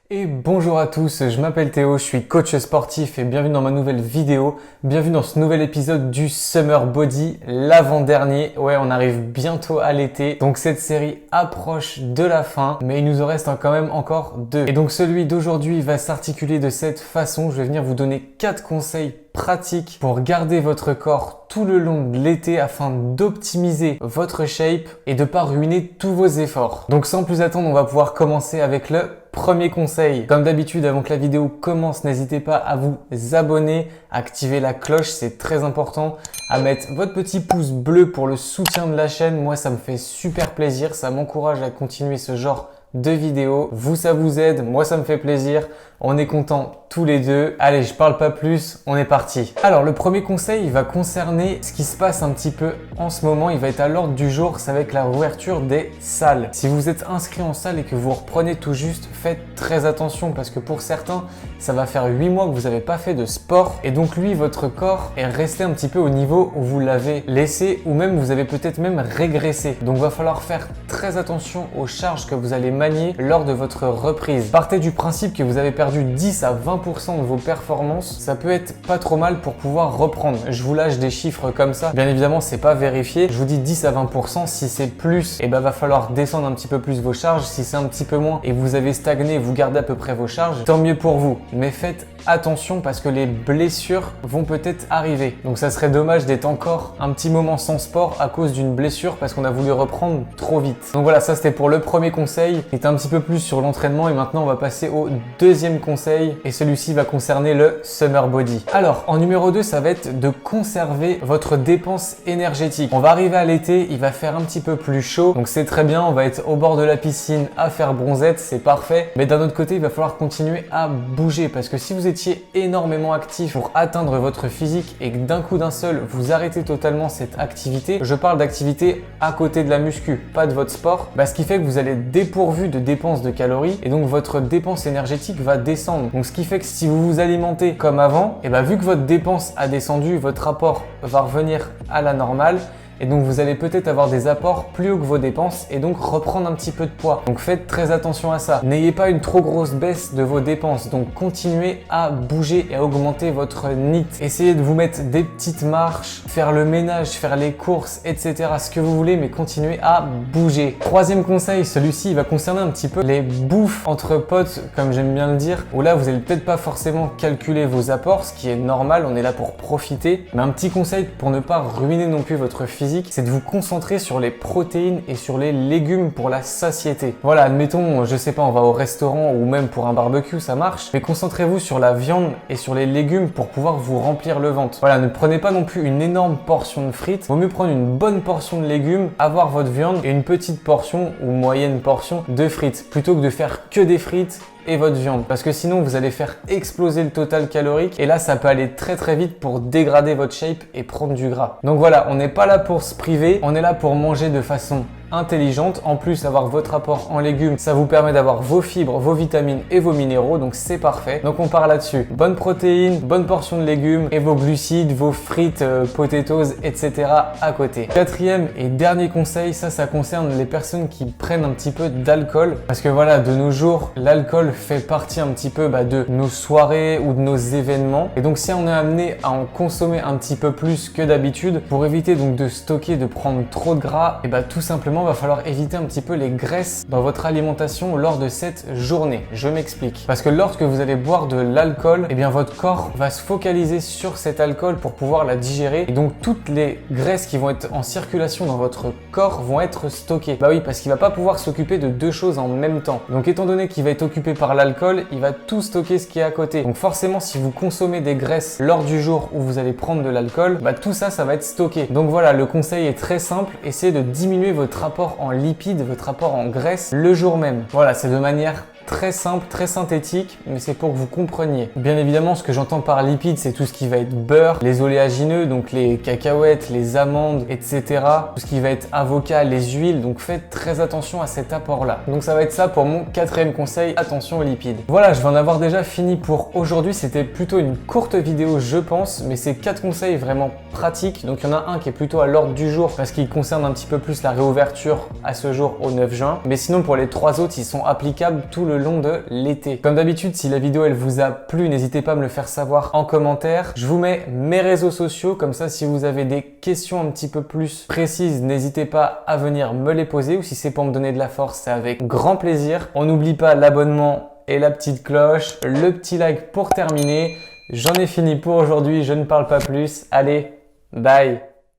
Et bonjour à tous, je m'appelle Théo, je suis coach sportif et bienvenue dans ma nouvelle vidéo. Bienvenue dans ce nouvel épisode du Summer Body, l'avant-dernier. Ouais, on arrive bientôt à l'été, donc cette série approche de la fin, mais il nous en reste quand même encore deux. Et donc celui d'aujourd'hui va s'articuler de cette façon. Je vais venir vous donner 4 conseils pratiques pour garder votre corps tout le long de l'été afin d'optimiser votre shape et de ne pas ruiner tous vos efforts. Donc sans plus attendre, on va pouvoir commencer avec le premier conseil. Comme d'habitude, avant que la vidéo commence, n'hésitez pas à vous abonner, à activer la cloche, c'est très important, à mettre votre petit pouce bleu pour le soutien de la chaîne. Moi, ça me fait super plaisir, ça m'encourage à continuer ce genre de vidéos. Vous, ça vous aide, moi, ça me fait plaisir. On est contents tous les deux. Allez, je parle pas plus, on est parti. Alors, le premier conseil, il va concerner ce qui se passe un petit peu en ce moment. Il va être à l'ordre du jour, c'est avec la réouverture des salles. Si vous êtes inscrit en salle et que vous reprenez tout juste, faites très attention parce que pour certains, ça va faire 8 mois que vous n'avez pas fait de sport et donc lui, votre corps est resté un petit peu au niveau où vous l'avez laissé ou même vous avez peut-être même régressé. Donc, il va falloir faire très attention aux charges que vous allez manier lors de votre reprise. Partez du principe que vous avez perdu 10 à 20% de vos performances, ça peut être pas trop mal pour pouvoir reprendre. Je vous lâche des chiffres comme ça. Bien évidemment, c'est pas vérifié. Je vous dis 10 à 20%. Si c'est plus, va falloir descendre un petit peu plus vos charges. Si c'est un petit peu moins et vous avez stagné, vous gardez à peu près vos charges, tant mieux pour vous. Mais faites attention parce que les blessures vont peut-être arriver. Donc ça serait dommage d'être encore un petit moment sans sport à cause d'une blessure parce qu'on a voulu reprendre trop vite. Donc voilà, ça c'était pour le premier conseil qui est un petit peu plus sur l'entraînement et maintenant on va passer au deuxième conseil et celui-ci va concerner le Summer Body. Alors en numéro 2, ça va être de conserver votre dépense énergétique. On va arriver à l'été, il va faire un petit peu plus chaud, donc c'est très bien, on va être au bord de la piscine à faire bronzette, c'est parfait. Mais d'un autre côté, il va falloir continuer à bouger parce que si vous étiez énormément actif pour atteindre votre physique et que d'un coup d'un seul, vous arrêtez totalement cette activité, je parle d'activité à côté de la muscu, pas de votre sport, ce qui fait que vous allez être dépourvu de dépenses de calories et donc votre dépense énergétique va descendre. Donc ce qui fait que si vous vous alimentez comme avant, vu que votre dépense a descendu, votre apport va revenir à la normale. Et donc vous allez peut-être avoir des apports plus hauts que vos dépenses et donc reprendre un petit peu de poids. Donc faites très attention à ça. N'ayez pas une trop grosse baisse de vos dépenses. Donc continuez à bouger et à augmenter votre NEAT. Essayez de vous mettre des petites marches, faire le ménage, faire les courses, etc. Ce que vous voulez, mais continuez à bouger. Troisième conseil, celui-ci il va concerner un petit peu les bouffes entre potes, comme j'aime bien le dire, où là vous n'allez peut-être pas forcément calculer vos apports, ce qui est normal, on est là pour profiter. Mais un petit conseil pour ne pas ruiner non plus votre physique, c'est de vous concentrer sur les protéines et sur les légumes pour la satiété. Voilà, admettons, je sais pas, on va au restaurant ou même pour un barbecue, ça marche, mais concentrez-vous sur la viande et sur les légumes pour pouvoir vous remplir le ventre. Voilà, ne prenez pas non plus une énorme portion de frites, vaut mieux prendre une bonne portion de légumes, avoir votre viande et une petite portion ou moyenne portion de frites, plutôt que de faire que des frites et votre viande, parce que sinon vous allez faire exploser le total calorique et là ça peut aller très très vite pour dégrader votre shape et prendre du gras. Donc voilà, on n'est pas là pour se priver, on est là pour manger de façon intelligente. En plus, avoir votre apport en légumes, ça vous permet d'avoir vos fibres, vos vitamines et vos minéraux, donc c'est parfait. Donc on part là-dessus. Bonne protéine, bonne portion de légumes et vos glucides, vos frites, potatoes, etc. à côté. Quatrième et dernier conseil, ça concerne les personnes qui prennent un petit peu d'alcool, parce que voilà, de nos jours, l'alcool fait partie un petit peu de nos soirées ou de nos événements. Et donc si on est amené à en consommer un petit peu plus que d'habitude, pour éviter donc de stocker, de prendre trop de gras, tout simplement va falloir éviter un petit peu les graisses dans votre alimentation lors de cette journée. Je m'explique. Parce que lorsque vous allez boire de l'alcool, votre corps va se focaliser sur cet alcool pour pouvoir la digérer. Et donc toutes les graisses qui vont être en circulation dans votre corps vont être stockées. Oui, parce qu'il va pas pouvoir s'occuper de deux choses en même temps. Donc étant donné qu'il va être occupé par l'alcool, il va tout stocker ce qui est à côté. Donc forcément, si vous consommez des graisses lors du jour où vous allez prendre de l'alcool, tout ça va être stocké. Donc voilà, le conseil est très simple. Essayez de diminuer votre apport en lipides, votre apport en graisse le jour même. Voilà, c'est de manière très simple, très synthétique, mais c'est pour que vous compreniez. Bien évidemment, ce que j'entends par lipides, c'est tout ce qui va être beurre, les oléagineux, donc les cacahuètes, les amandes, etc. Tout ce qui va être avocat, les huiles, donc faites très attention à cet apport-là. Donc ça va être ça pour mon quatrième conseil, attention aux lipides. Voilà, je vais en avoir déjà fini pour aujourd'hui. C'était plutôt une courte vidéo, je pense, mais c'est 4 conseils vraiment pratiques. Donc il y en a un qui est plutôt à l'ordre du jour parce qu'il concerne un petit peu plus la réouverture à ce jour au 9 juin. Mais sinon, pour les 3 autres, ils sont applicables tout le le long de l'été. Comme d'habitude, si la vidéo elle vous a plu, n'hésitez pas à me le faire savoir en commentaire. Je vous mets mes réseaux sociaux, comme ça si vous avez des questions un petit peu plus précises, n'hésitez pas à venir me les poser, ou si c'est pour me donner de la force, c'est avec grand plaisir. On n'oublie pas l'abonnement et la petite cloche, le petit like pour terminer. J'en ai fini pour aujourd'hui, je ne parle pas plus. Allez, bye!